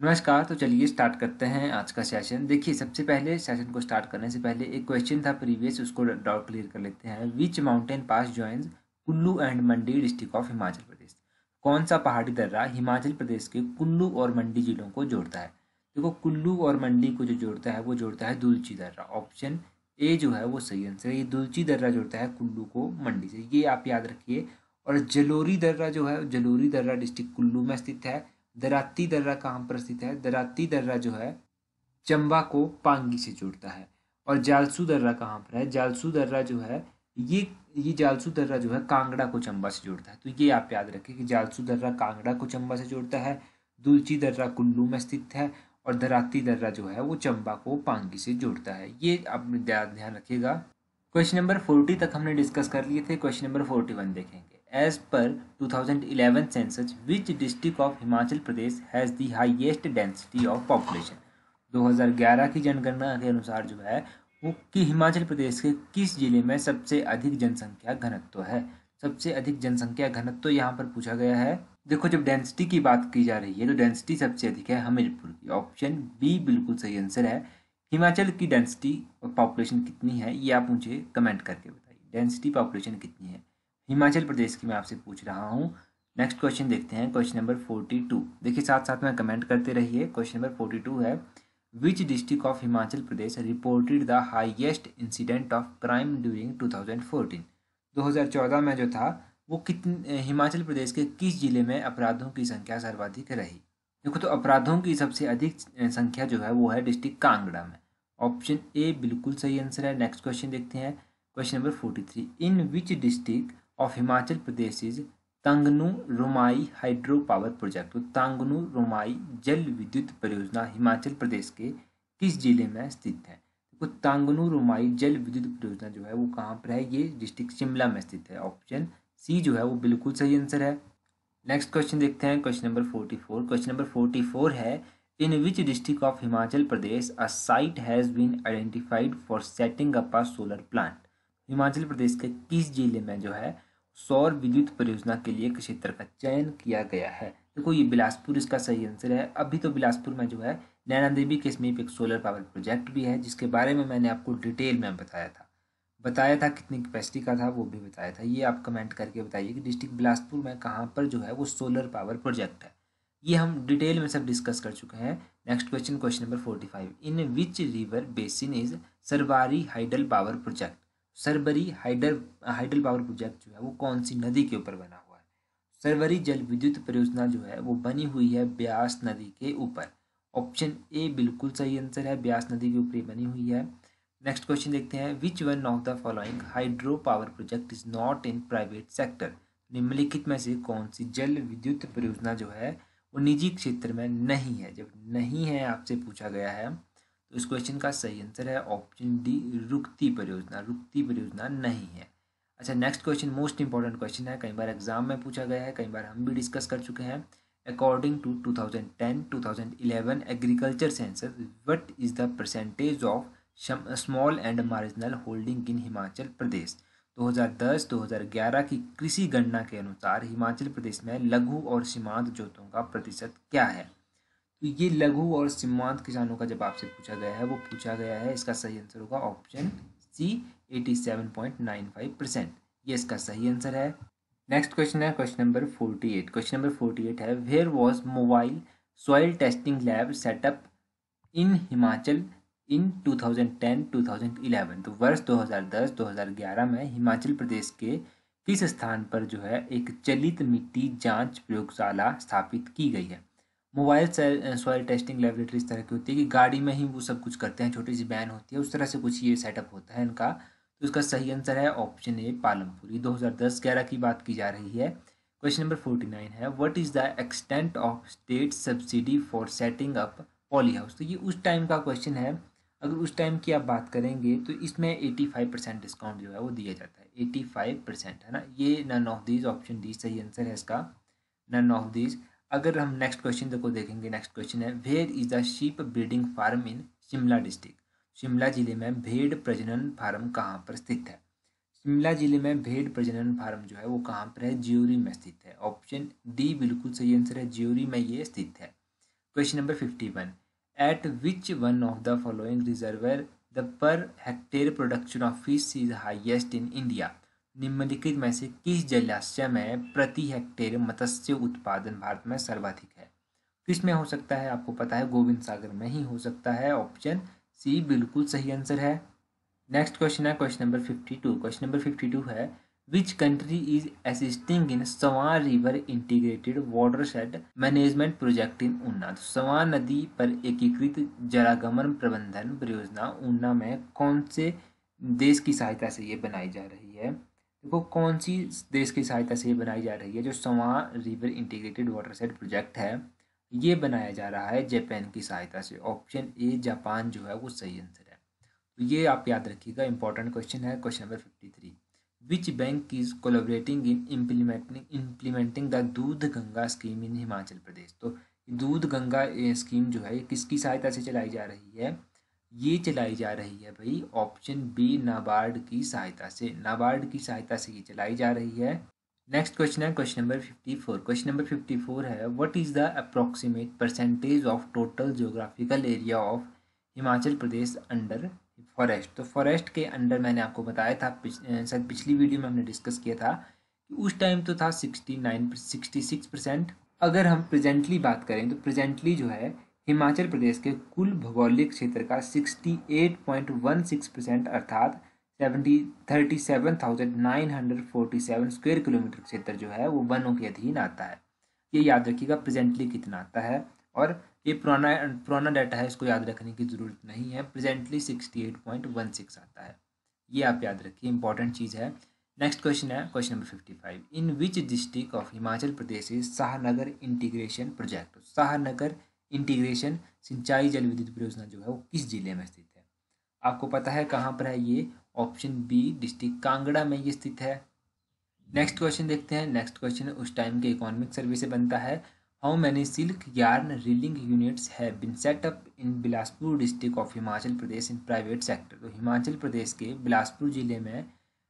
नमस्कार। तो चलिए स्टार्ट करते हैं आज का सेशन। देखिए, सबसे पहले सेशन को स्टार्ट करने से पहले एक क्वेश्चन था प्रीवियस, उसको डाउट क्लियर कर लेते हैं। Which mountain pass joins Kullu and Mandi district of Himachal Pradesh? कौन सा पहाड़ी दर्रा हिमाचल प्रदेश के कुल्लू और मंडी जिलों को जोड़ता है? देखो, कुल्लू और मंडी को जो जोड़ता है वो जोड़ता है दुलची दर्रा। ऑप्शन ए जो है वो सही आंसर है। ये दुलची दर्रा जोड़ता है कुल्लू को मंडी से, ये आप याद रखिए। और जलोरी दर्रा जो है, जलोरी दर्रा डिस्ट्रिक्ट कुल्लू में स्थित है। दराती दर्रा कहाँ पर स्थित है? दराती दर्रा जो है चंबा को पांगी से जोड़ता है। और जालसू दर्रा कहाँ पर है? जालसू दर्रा जो है ये ये जालसू दर्रा जो है कांगड़ा को चंबा से जोड़ता है। तो ये आप याद रखें कि जालसू दर्रा कांगड़ा को चंबा से जोड़ता है, दुलची दर्रा कुल्लू में स्थित है, और दराती दर्रा जो है वो चंबा को पांगी से जोड़ता है। ये आप ध्यान रखिएगा। क्वेश्चन नंबर 40 तक हमने डिस्कस कर लिए थे। क्वेश्चन नंबर 41 देखेंगे। As per 2011 census which district of Himachal Pradesh has the highest density of population? 2011 की जनगणना के अनुसार जो है वो कि हिमाचल प्रदेश के किस जिले में सबसे अधिक जनसंख्या घनत्व है? सबसे अधिक जनसंख्या घनत्व यहाँ पर पूछा गया है। देखो, जब डेंसिटी की बात की जा रही है तो डेंसिटी सबसे अधिक है हमीरपुर की। ऑप्शन बी बिल्कुल सही आंसर है। हिमाचल की डेंसिटी और पॉपुलेशन कितनी है ये आप मुझे कमेंट करके बताइए। डेंसिटी पॉपुलेशन कितनी है हिमाचल प्रदेश की, मैं आपसे पूछ रहा हूँ। नेक्स्ट क्वेश्चन देखते हैं, क्वेश्चन नंबर 42। देखिए, साथ साथ में कमेंट करते रहिए। क्वेश्चन नंबर 42 है, विच district of Himachal Pradesh reported the highest incident of crime during 2014? 2014 में जो था वो हिमाचल प्रदेश के किस जिले में अपराधों की संख्या सर्वाधिक रही? देखो, तो अपराधों की सबसे अधिक संख्या जो है वो है डिस्ट्रिक्ट कांगड़ा में। ऑप्शन ए बिल्कुल सही आंसर है। नेक्स्ट क्वेश्चन देखते हैं, question number 43। In which district of Himachal Pradesh is Tangnu Romai hydro power project? तो तंगनू रुमाई जल विद्युत परियोजना हिमाचल प्रदेश के किस जिले में स्थित है? देखो, तंगनू रुमाई जल विद्युत परियोजना जो है वो कहाँ पर है? ये डिस्ट्रिक्ट शिमला में स्थित है। ऑप्शन सी जो है वो बिल्कुल सही आंसर है। नेक्स्ट क्वेश्चन देखते हैं, क्वेश्चन नंबर 44। क्वेश्चन नंबर 44 है, in which district of Himachal Pradesh a site has been identified for setting up a solar plant? Himachal Pradesh के किस जिले में जो है सौर विद्युत परियोजना के लिए क्षेत्र का चयन किया गया है? देखो, ये बिलासपुर इसका सही आंसर है। अभी तो बिलासपुर में जो है नैना देवी के समीप एक सोलर पावर प्रोजेक्ट भी है, जिसके बारे में मैंने आपको डिटेल में बताया था कितनी कैपेसिटी का था वो भी बताया था। ये आप कमेंट करके बताइए कि डिस्ट्रिक्ट बिलासपुर में कहाँ पर जो है वो सोलर पावर प्रोजेक्ट है। ये हम डिटेल में सब डिस्कस कर चुके हैं। Next question, question number 45। In which river basin is Sarbari hydel power project? Sarbari hydel power project जो है वो कौन सी नदी के ऊपर बना हुआ है? सरवरी जल विद्युत परियोजना जो है वो बनी हुई है ब्यास नदी के ऊपर। ऑप्शन ए बिल्कुल सही आंसर है, ब्यास नदी के ऊपर ही बनी हुई है। नेक्स्ट क्वेश्चन देखते हैं, which one of the following hydro power project is not in private sector? निम्नलिखित में से कौन सी जल विद्युत परियोजना जो है वो निजी क्षेत्र में नहीं है? जब नहीं है आपसे पूछा गया है तो इस क्वेश्चन का सही आंसर है ऑप्शन डी, रुकती परियोजना। रुकती परियोजना नहीं है। अच्छा, next question most important question है, कई बार एग्जाम में पूछा गया है, कई बार हम भी डिस्कस कर चुके हैं। According to 2010-2011 agriculture census, what is the percentage of small and marginal holding in Himachal Pradesh? 2010-2011 की कृषि गणना के अनुसार हिमाचल प्रदेश में लघु और सीमांत जोतों का प्रतिशत क्या है? तो ये लघु और सीमांत किसानों का जब आपसे पूछा गया है वो पूछा गया है, इसका सही आंसर होगा ऑप्शन सी, 87.95%। ये इसका सही आंसर है। नेक्स्ट क्वेश्चन है क्वेश्चन नंबर 48। क्वेश्चन नंबर 48 है, where was mobile soil testing lab set up in Himachal in 2010-2011? तो वर्ष 2010-2011 में हिमाचल प्रदेश के किस स्थान पर जो है एक चलित मिट्टी जांच प्रयोगशाला स्थापित की गई है? मोबाइल सॉइल टेस्टिंग लेबोरेटरी इस तरह की होती है कि गाड़ी में ही वो सब कुछ करते हैं, छोटी सी वैन होती है, उस तरह से कुछ ये सेटअप होता है इनका। तो इसका सही आंसर है ऑप्शन ए, पालमपुर। 2010-11 की बात की जा रही है। क्वेश्चन नंबर 49 है, what is the extent of state subsidy for setting up poly house? तो ये उस टाइम का क्वेश्चन है। अगर उस टाइम की आप बात करेंगे तो इसमें 85% डिस्काउंट जो है वो दिया जाता है। 85% है ना, ये none of these, option D सही आंसर है इसका, नन ऑफ दीज। अगर हम नेक्स्ट क्वेश्चन को देखेंगे, नेक्स्ट क्वेश्चन है, where is the sheep breeding farm in Shimla district? Shimla जिले में भेड़ प्रजनन फार्म कहाँ पर स्थित है? शिमला जिले में भेड़ प्रजनन फार्म जो है वो कहाँ पर है? ज्योरी में स्थित है। ऑप्शन डी बिल्कुल सही आंसर है, ज्योरी में ये स्थित है। Question number 51, eight which one of the following reservoir the per hectare production of fish is highest in India. निम्नलिखित में से किस जलाशय में प्रति हेक्टेयर मत्स्य उत्पादन भारत में सर्वाधिक है। किस में हो सकता है, आपको पता है गोविंद सागर में ही हो सकता है। ऑप्शन सी बिल्कुल सही आंसर है। नेक्स्ट क्वेश्चन है क्वेश्चन नंबर 52। क्वेश्चन नंबर 52 है, which country is assisting in Swan river integrated watershed management project in Una. तो स्वान नदी पर एकीकृत जलागमन प्रबंधन परियोजना ऊना में कौन से देश की सहायता से ये बनाई जा रही है। देखो कौन सी देश की सहायता से ये बनाई जा रही है। जो स्वान रिवर इंटीग्रेटेड वाटरशेड प्रोजेक्ट है ये बनाया जा रहा है जापान की सहायता से। ऑप्शन ए जापान जो है वो सही आंसर है। तो ये आप याद रखिएगा, इंपॉर्टेंट क्वेश्चन है। Question number 53, which bank is collaborating in implementing the दूध गंगा स्कीम इन हिमाचल प्रदेश। तो दूध गंगा स्कीम जो है ये किसकी सहायता से चलाई जा रही है। ये चलाई जा रही है भाई ऑप्शन बी नाबार्ड की सहायता से। नाबार्ड की सहायता से ये चलाई जा रही है। नेक्स्ट क्वेश्चन है क्वेश्चन नंबर 54। क्वेश्चन नंबर 54 है, what is the approximate percentage of total geographical area of Himachal Pradesh under forest. तो फॉरेस्ट के अंडर मैंने आपको बताया था, शायद पिछली वीडियो में हमने डिस्कस किया था कि उस टाइम तो था 66%। अगर हम प्रेजेंटली बात करें तो प्रेजेंटली जो है हिमाचल प्रदेश के कुल भौगोलिक क्षेत्र का 68.16% अर्थात 37,947 स्क्वायर किलोमीटर क्षेत्र जो है वो वनों के अधीन आता है। ये याद रखिएगा प्रेजेंटली कितना आता है, और ये पुराना डाटा है, इसको याद रखने की ज़रूरत नहीं है। प्रेजेंटली 68.16 आता है, ये आप याद रखिए, इंपॉर्टेंट चीज़ है। नेक्स्ट क्वेश्चन है question number 55, in which district of Himachal Pradesh is Shahnagar integration project. Shahnagar integration सिंचाई जल विद्युत परियोजना जो है वो किस जिले में स्थित है। आपको पता है कहाँ पर है ये। ऑप्शन बी डिस्ट्रिक्ट कांगड़ा में ये स्थित है। नेक्स्ट क्वेश्चन देखते हैं। नेक्स्ट क्वेश्चन उस टाइम के इकोनॉमिक सर्वे से बनता है, how many silk yarn reeling units have been set up in Bilaspur district of Himachal Pradesh in private sector. तो हिमाचल प्रदेश के बिलासपुर जिले में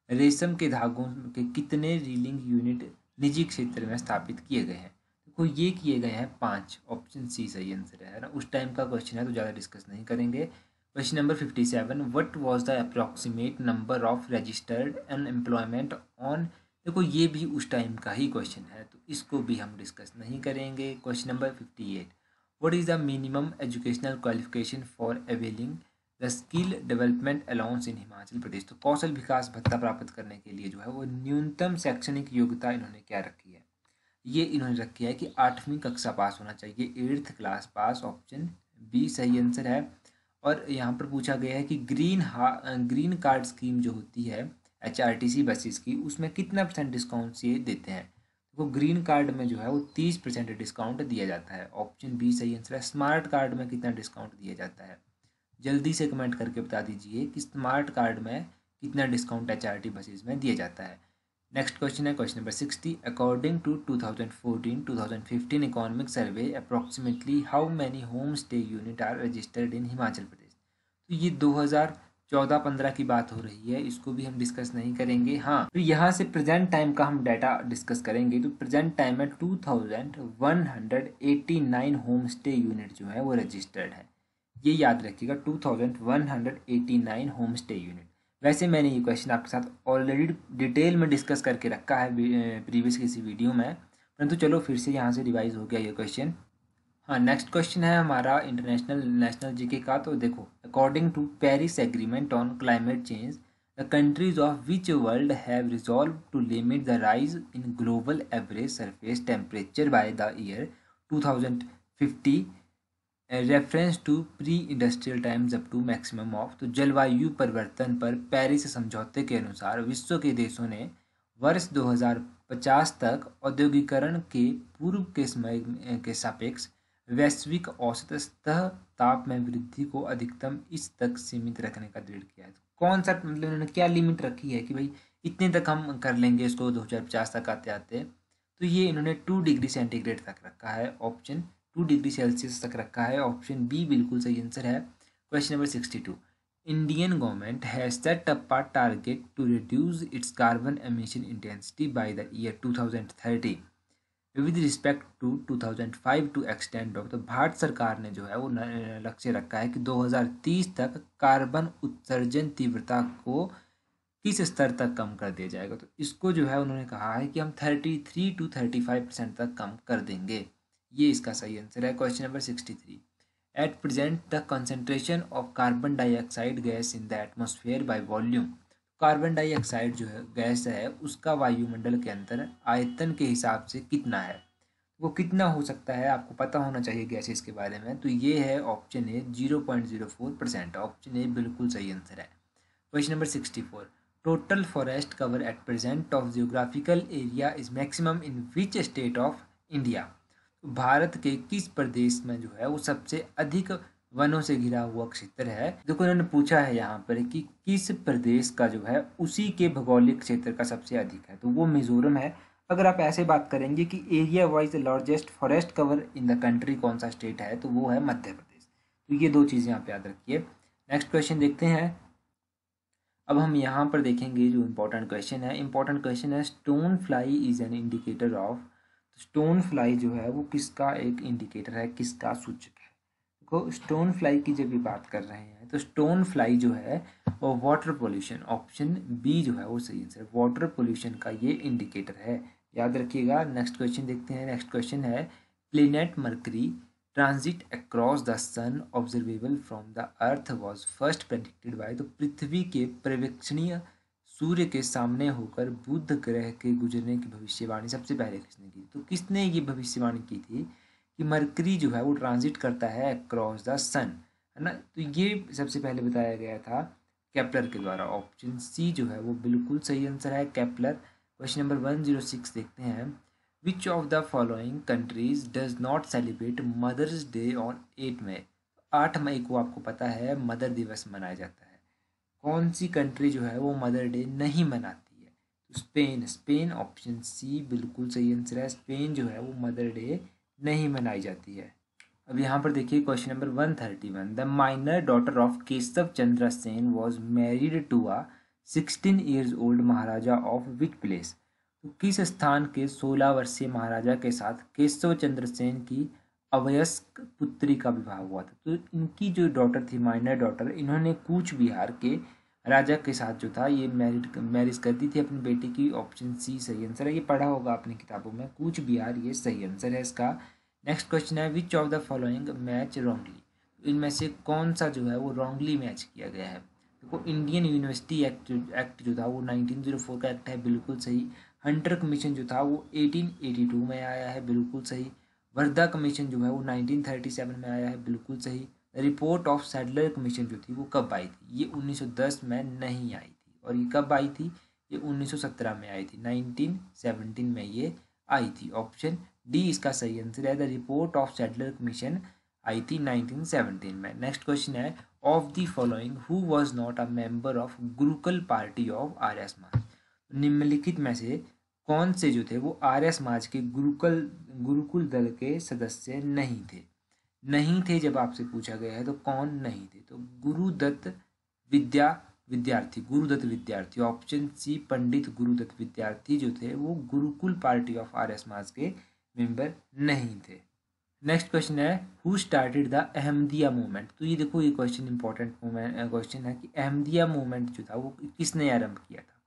रेशम के धागों के कितने रीलिंग यूनिट निजी क्षेत्र में स्थापित किए गए हैं। देखो ये किए गए हैं 5। ऑप्शन सी सही आंसर है ना। उस टाइम का क्वेश्चन है तो ज़्यादा डिस्कस नहीं करेंगे। Question number 57, what was the approximate number of registered unemployment on. देखो ये भी उस टाइम का ही क्वेश्चन है तो इसको भी हम डिस्कस नहीं करेंगे। Question number 58, what is the minimum educational qualification for availing the skill development allowance in Himachal Pradesh. तो कौशल विकास भत्ता प्राप्त करने के लिए जो है वो न्यूनतम शैक्षणिक योग्यता इन्होंने क्या रखी है। ये इन्होंने रखी है कि 8वीं कक्षा पास होना चाहिए, 8th class pass. Option B सही आंसर है। और यहाँ पर पूछा गया है कि ग्रीन कार्ड स्कीम जो होती है HRTC बसेस की, उसमें कितना % डिस्काउंट ये देते हैं। तो ग्रीन कार्ड में जो है वो 30% डिस्काउंट दिया जाता है। ऑप्शन बी सही आंसर है। स्मार्ट कार्ड में कितना डिस्काउंट दिया जाता है, जल्दी से कमेंट करके बता दीजिए कि स्मार्ट कार्ड में कितना डिस्काउंट HRT बसेस में दिया जाता है। नेक्स्ट क्वेश्चन है question number 60, according to 2014-2015 economic survey approximately how many home stay unit are registered in Himachal Pradesh. तो ये 2014-15 की बात हो रही है, इसको भी हम डिस्कस नहीं करेंगे। हाँ तो यहाँ से प्रेजेंट टाइम का हम डाटा डिस्कस करेंगे। तो प्रेजेंट टाइम में 2189 होम स्टे यूनिट जो है वो रजिस्टर्ड है। ये याद रखिएगा 2189 होम स्टे यूनिट। वैसे मैंने ये क्वेश्चन आपके साथ ऑलरेडी डिटेल में डिस्कस करके रखा है प्रीवियस किसी वीडियो में, परंतु चलो फिर से यहाँ से रिवाइज हो गया ये क्वेश्चन। हाँ नेक्स्ट क्वेश्चन है हमारा इंटरनेशनल नेशनल जीके का। तो देखो, according to Paris agreement on climate change the countries of which world have resolve to limit the rise in global average surface temperature by the year 2050 reference to pre industrial times up to maximum of. तो जलवायु परिवर्तन पर Paris समझौते के अनुसार विश्व के देशों ने वर्ष 2050 तक औद्योगिकरण के पूर्व के समय के सापेक्ष वैश्विक औसत सतह ताप में वृद्धि को अधिकतम इस तक सीमित रखने का दृढ़ किया है। तो कौन सा मतलब उन्होंने क्या लिमिट रखी है कि भाई इतने तक हम कर लेंगे इसको 2050 तक आते आते। तो ये इन्होंने 2 डिग्री सेंटीग्रेड तक रखा है। ऑप्शन 2 डिग्री सेल्सियस तक रखा है। ऑप्शन बी बिल्कुल सही आंसर है। Question number 62, Indian government has set up a target to reduce its carbon emission intensity by the year 2030। With respect to 2005 to extent of, तो भारत सरकार ने जो है वो लक्ष्य रखा है कि 2030 तक कार्बन उत्सर्जन तीव्रता को किस स्तर तक कम कर दिया जाएगा। तो इसको जो है उन्होंने कहा है कि हम 33 to 35% तक कम कर देंगे। ये इसका सही आंसर है। Question number 63, at present the concentration of carbon dioxide gas in the atmosphere by volume, carbon dioxide जो है गैस है उसका वायुमंडल के अंदर आयतन के हिसाब से कितना है, वो कितना हो सकता है आपको पता होना चाहिए गैसेस के बारे में। तो ये है ऑप्शन ए 0.04%। ऑप्शन ए बिल्कुल सही आंसर है। Question number 64, total forest cover at present of geographical area is maximum in which state of India, तो भारत के किस प्रदेश में जो है वो सबसे अधिक वनों से घिरा हुआ क्षेत्र है। देखो इन्होंने पूछा है यहाँ पर कि किस प्रदेश का जो है उसी के भौगोलिक क्षेत्र का सबसे अधिक है, तो वो मिजोरम है। अगर आप ऐसे बात करेंगे कि area wise largest forest cover in the country कौन सा स्टेट है, तो वो है मध्य प्रदेश। तो ये दो चीज़ें आप याद रखिए। नेक्स्ट क्वेश्चन देखते हैं। अब हम यहाँ पर देखेंगे जो इम्पोर्टेंट क्वेश्चन है। इम्पोर्टेंट क्वेश्चन है, stone fly is an indicator of, stone fly जो है वो किसका एक इंडिकेटर है, किसका सूचक है। देखो स्टोन फ्लाई की जब भी बात कर रहे हैं तो स्टोन फ्लाई जो है वो वाटर पोल्यूशन, ऑप्शन बी जो है वो सही आंसर, वाटर पोल्यूशन का ये इंडिकेटर है, याद रखिएगा। नेक्स्ट क्वेश्चन देखते हैं। नेक्स्ट क्वेश्चन है, planet Mercury transit across the sun observable from the Earth was first predicted by, तो पृथ्वी के पर्यवेक्षणीय सूर्य के सामने होकर बुध ग्रह के गुजरने की भविष्यवाणी सबसे पहले किसने की, तो किसने ये भविष्यवाणी की थी कि मरकरी जो है वो ट्रांजिट करता है अक्रॉस द सन, है ना। तो ये सबसे पहले बताया गया था केपलर के द्वारा। ऑप्शन सी जो है वो बिल्कुल सही आंसर है, केपलर। क्वेश्चन नंबर 106 देखते हैं। Which of the following countries does not celebrate mother's day on 8 May, 8 मई को आपको पता है मदर दिवस मनाया जाता है। कौन सी कंट्री जो है वो मदर डे नहीं मनाती है, तो स्पेन, स्पेन ऑप्शन सी बिल्कुल सही आंसर है। स्पेन जो है वो मदर डे नहीं मनाई जाती है। अब यहाँ पर देखिए question number 131, the minor daughter of Keshav Chandra Sen was married to a 16 years old Maharaja of which place, तो किस स्थान के 16 वर्षीय महाराजा के साथ केशव चंद्र सेन की अवयस्क पुत्री का विवाह हुआ था। तो इनकी जो डॉटर थी, माइनर डॉटर, इन्होंने कूच बिहार के राजा के साथ जो था ये मैरिज कर दी थी अपनी बेटी की। ऑप्शन सी सही आंसर है, ये पढ़ा होगा अपनी किताबों में, कूच बिहार ये सही आंसर है इसका। नेक्स्ट क्वेश्चन है, विच of the following match wrongly, इनमें से कौन सा जो है वो रॉन्गली मैच किया गया है। देखो इंडियन यूनिवर्सिटी एक्ट जो था वो 1904 का एक्ट है, बिल्कुल सही। हंटर कमीशन जो था वो 1882 में आया है, बिल्कुल सही। वर्धा कमीशन जो है वो 1937 में आया है, बिल्कुल सही। रिपोर्ट ऑफ सैडलर कमीशन जो थी वो कब आई थी, ये 1910 में नहीं आई थी। और ये कब आई थी, ये 1917 में आई थी, 1917 में ये आई थी। ऑप्शन डी इसका सही आंसर है, the report of Sadler commission आई थी 1917 में। नेक्स्ट क्वेश्चन है, of the following who was not a member of Gurukul party of Arya Samaj, निम्नलिखित में से कौन से जो थे वो आर्य समाज के गुरुकुल दल के सदस्य नहीं थे। नहीं थे जब आपसे पूछा गया है तो कौन नहीं थे, तो गुरुदत्त विद्यार्थी, ऑप्शन सी पंडित गुरुदत्त विद्यार्थी जो थे वो गुरुकुल पार्टी ऑफ आर्य समाज के मेंबर नहीं थे। नेक्स्ट क्वेश्चन है, who started the Ahmadiyya movement, तो ये देखो ये क्वेश्चन इंपॉर्टेंट क्वेश्चन है कि अहमदिया मूवमेंट जो था वो किसने आरंभ किया था।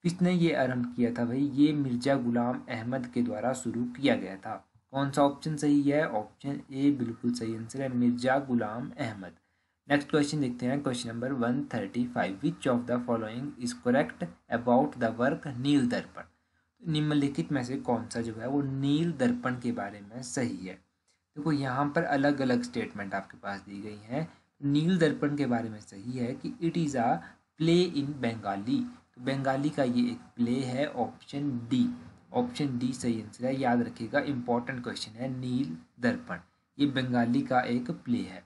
किसने ये आरंभ किया था भाई, ये मिर्जा गुलाम अहमद के द्वारा शुरू किया गया था। कौन सा ऑप्शन सही है, ऑप्शन ए बिल्कुल सही आंसर है, मिर्जा गुलाम अहमद। नेक्स्ट क्वेश्चन देखते हैं। Question number 135, which of the following is correct about the work Nil Darpan, निम्नलिखित में से कौन सा जो है वो नील दर्पण के बारे में सही है। देखो यहाँ पर अलग अलग स्टेटमेंट आपके पास दी गई हैं। नील दर्पण के बारे में सही है कि it is a play in Bengali, तो बंगाली का ये एक प्ले है, ऑप्शन डी, ऑप्शन डी सही आंसर है, याद रखिएगा इंपॉर्टेंट क्वेश्चन है। नील दर्पण ये बंगाली का एक प्ले है।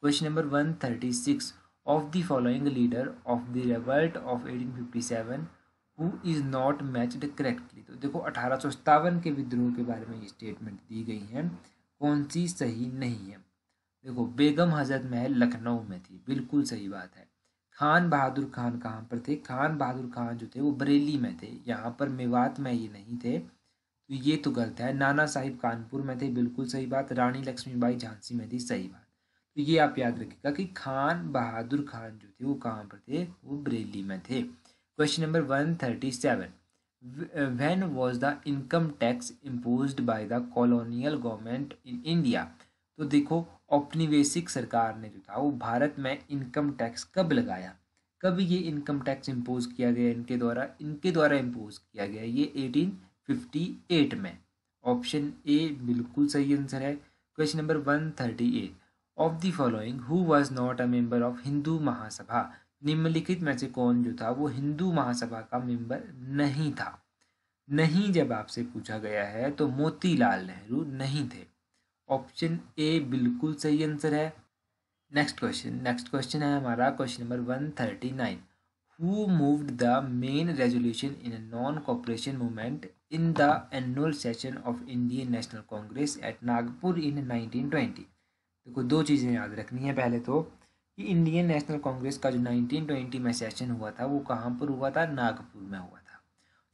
Question number 136, of the following leader of the revolt of 1857 who is not matched correctly, तो देखो 1857 के विद्रोह के बारे में ये स्टेटमेंट दी गई हैं, कौन सी सही नहीं है। देखो बेगम हजरत महल लखनऊ में थी, बिल्कुल सही बात है। खान बहादुर खान कहाँ पर थे, खान बहादुर खान जो थे वो बरेली में थे, यहाँ पर मेवात में ये नहीं थे। तो ये तो गलत है। नाना साहिब कानपुर में थे, बिल्कुल सही बात। रानी लक्ष्मीबाई झांसी में थी, सही बात। तो ये आप याद रखिएगा कि खान बहादुर खान जो थे वो कहाँ पर थे, वो बरेली में थे। Question number 137, when was the income tax imposed by the colonial government in India. तो देखो, औपनिवेशिक सरकार ने जो था वो भारत में इनकम टैक्स कब लगाया, कब ये इनकम टैक्स इम्पोज किया गया इनके द्वारा इम्पोज किया गया, ये 1858 में। ऑप्शन ए बिल्कुल सही आंसर है। Question number 138, of the following who was not a member of Hindu Mahasabha. निम्नलिखित में से कौन जो था वो हिंदू महासभा का मेंबर नहीं था। नहीं जब आपसे पूछा गया है तो मोतीलाल नेहरू नहीं थे। ऑप्शन ए बिल्कुल सही आंसर है। नेक्स्ट क्वेश्चन है हमारा question number 139, who moved the main resolution in non cooperation movement in the annual session of Indian National Congress at Nagpur in 1920। देखो, दो चीज़ें याद रखनी है। पहले तो कि इंडियन नेशनल कांग्रेस का जो 1920 में सेशन हुआ था वो कहाँ पर हुआ था, नागपुर में हुआ था।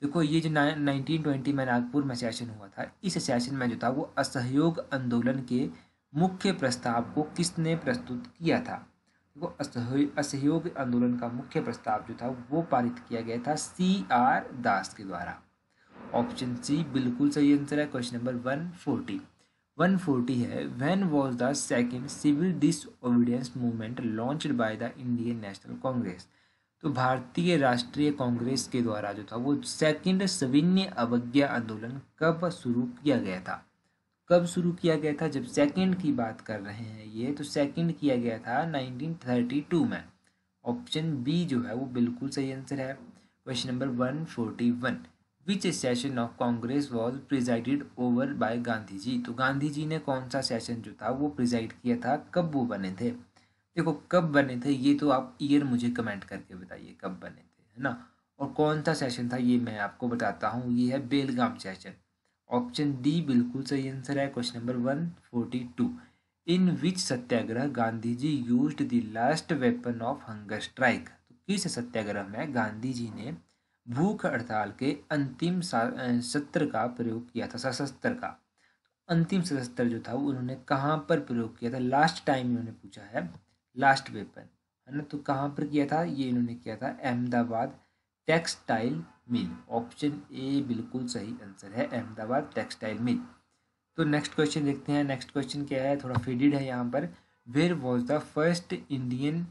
देखो, ये जो 1920 में नागपुर में सेशन हुआ था, इस सेशन में जो था वो असहयोग आंदोलन के मुख्य प्रस्ताव को किसने प्रस्तुत किया था। देखो, असहयोग आंदोलन का मुख्य प्रस्ताव जो था वो पारित किया गया था CR दास के द्वारा। ऑप्शन सी बिल्कुल सही आंसर है। क्वेश्चन नंबर 140 है, when was the second civil disobedience movement launched by the Indian National Congress. तो भारतीय राष्ट्रीय कांग्रेस के द्वारा जो था वो सेकंड सविनय अवज्ञा आंदोलन कब शुरू किया गया था। कब शुरू किया गया था, जब सेकंड की बात कर रहे हैं ये, तो सेकंड किया गया था 1932 में। ऑप्शन बी जो है वो बिल्कुल सही आंसर है। Question number 141, which session of Congress was presided over by Gandhi ji. तो गांधी जी ने कौन सा सेशन जो था वो प्रिजाइड किया था, कब वो बने थे। देखो, कब बने थे ये तो आप ईयर मुझे कमेंट करके बताइए कब बने थे, है ना। और कौन सा सेशन था ये मैं आपको बताता हूँ, ये है बेलगाम सेशन। ऑप्शन डी बिल्कुल सही आंसर है। Question number 142, in which satyagraha Gandhi ji used the last weapon of hunger strike. तो किस सत्याग्रह में गांधी जी ने भूख हड़ताल के अंतिम सत्र का प्रयोग किया था, सशस्त्र का अंतिम सशस्त्र जो था वो उन्होंने कहाँ पर प्रयोग किया था। लास्ट टाइम इन्होंने पूछा है, लास्ट वेपन, है ना, तो कहाँ पर किया था, ये इन्होंने किया था Ahmedabad textile mill. Option A बिल्कुल सही आंसर है, अहमदाबाद टेक्सटाइल मिल। तो नेक्स्ट क्वेश्चन देखते हैं। नेक्स्ट क्वेश्चन क्या है, थोड़ा फेडेड है यहाँ पर। Where was the first Indian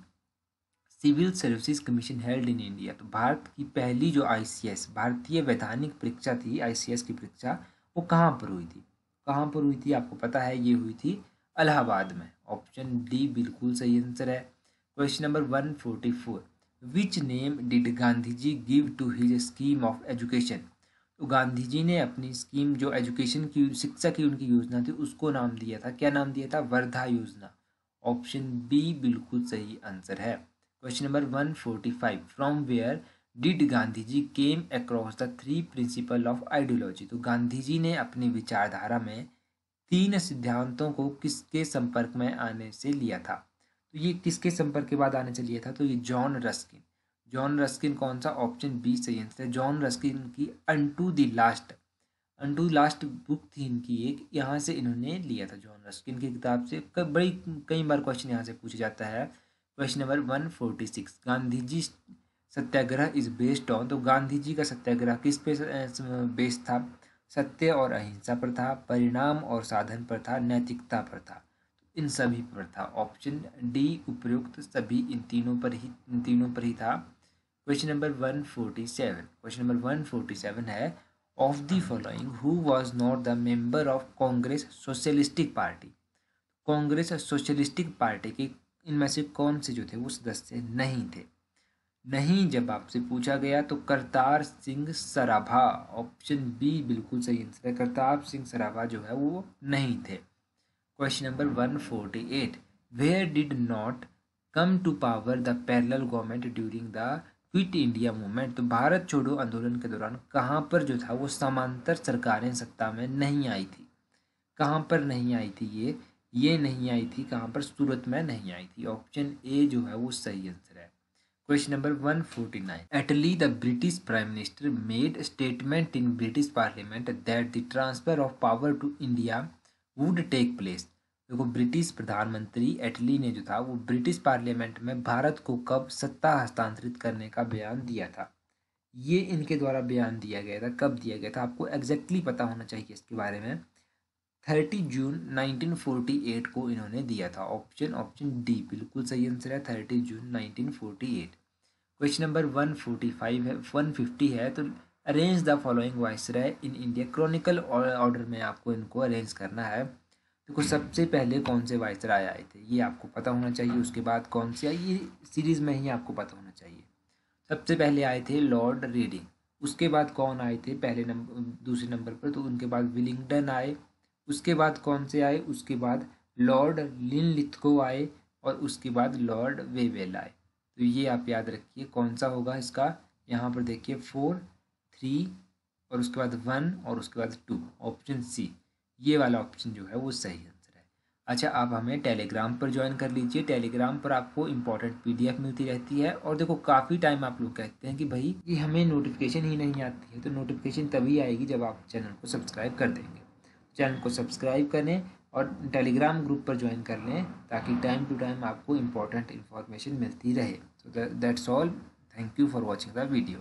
civil services commission held in India. तो भारत की पहली जो ICS भारतीय वैधानिक परीक्षा थी, ICS की परीक्षा, वो कहाँ पर हुई थी, कहाँ पर हुई थी आपको पता है, ये हुई थी इलाहाबाद में। ऑप्शन डी बिल्कुल सही आंसर है। Question number 144, which name did Gandhi ji give to his scheme of education. तो गांधी जी ने अपनी स्कीम जो एजुकेशन की, शिक्षा की उनकी योजना थी, उसको नाम दिया था, क्या नाम दिया था, वर्धा योजना। ऑप्शन बी बिल्कुल सही आंसर है। Question number 145, from where did Gandhi ji came across the three principle of ideology. तो गांधी जी ने अपनी विचारधारा में तीन सिद्धांतों को किसके संपर्क में आने से लिया था। तो ये किसके संपर्क के बाद आने से लिया था, तो ये जॉन रस्किन। जॉन रस्किन कौन सा, ऑप्शन बी सही आंसर है। जॉन रस्किन की अनटू लास्ट बुक थी इनकी एक, यहाँ से इन्होंने लिया था जॉन रस्किन की किताब से। कई बार क्वेश्चन यहाँ से पूछा जाता है। Question number 146, Gandhi ji satyagraha is based on. तो गांधी जी का सत्याग्रह किस पे बेस्ड था, सत्य और अहिंसा पर था, परिणाम और साधन पर था, नैतिकता पर था। इन सभी पर था। ऑप्शन डी उपयुक्त सभी इन तीनों पर ही था। क्वेश्चन नंबर 147 है, of the following who was not the member of Congress socialistic party. Congress socialistic party के इनमें से कौन से जो थे वो सदस्य नहीं थे। नहीं जब आपसे पूछा गया तो करतार सिंह सराभा। ऑप्शन बी बिल्कुल सही आंसर है, करतार सिंह सराभा जो है वो नहीं थे। Question number 148, where did not come to power the parallel government during the quit India movement. तो भारत छोड़ो आंदोलन के दौरान कहाँ पर जो था वो समांतर सरकारें सत्ता में नहीं आई थी। कहाँ पर नहीं आई थी ये नहीं आई थी कहाँ पर, सूरत में नहीं आई थी। ऑप्शन ए जो है वो सही आंसर है। Question number 149. Attlee, the British Prime Minister, made a statement in British Parliament that the transfer of power to India would take place. देखो ब्रिटिश प्रधानमंत्री एटली ने जो था वो ब्रिटिश पार्लियामेंट में भारत को कब सत्ता हस्तांतरित करने का बयान दिया था। ये इनके द्वारा बयान दिया गया था, कब दिया गया था आपको एग्जैक्टली पता होना चाहिए इसके बारे में। 30 जून 1948 को इन्होंने दिया था। ऑप्शन डी बिल्कुल सही आंसर है, 30 जून 1948। क्वेश्चन नंबर 145 है 150 है, तो arrange the following viceroy in India. Chronicle order में आपको इनको अरेंज करना है। देखो सबसे पहले कौन से वाइसराय आए थे ये आपको पता होना चाहिए, उसके बाद कौन से आए ये सीरीज में ही आपको पता होना चाहिए। सबसे पहले आए थे लॉर्ड रेडिंग, उसके बाद कौन आए थे पहले नंबर दूसरे नंबर पर, तो उनके बाद विलिंगडन आए। उसके बाद कौन से आए, उसके बाद लॉर्ड लिनलिथगो आए और उसके बाद लॉर्ड वेवेल आए। तो ये आप याद रखिए कौन सा होगा इसका। यहाँ पर देखिए 4, 3 और उसके बाद 1 और उसके बाद 2, ऑप्शन सी ये वाला ऑप्शन जो है वो सही आंसर है। अच्छा आप हमें टेलीग्राम पर ज्वाइन कर लीजिए। टेलीग्राम पर आपको इंपॉर्टेंट पीडीएफ मिलती रहती है। और देखो काफ़ी टाइम आप लोग कहते हैं कि भाई ये हमें नोटिफिकेशन ही नहीं आती है, तो नोटिफिकेशन तभी आएगी जब आप चैनल को सब्सक्राइब कर देंगे। चैनल को सब्सक्राइब करें और टेलीग्राम ग्रुप पर ज्वाइन कर लें ताकि टाइम टू टाइम आपको इम्पोर्टेंट इन्फॉर्मेशन मिलती रहे। So that's all. Thank you for watching the video.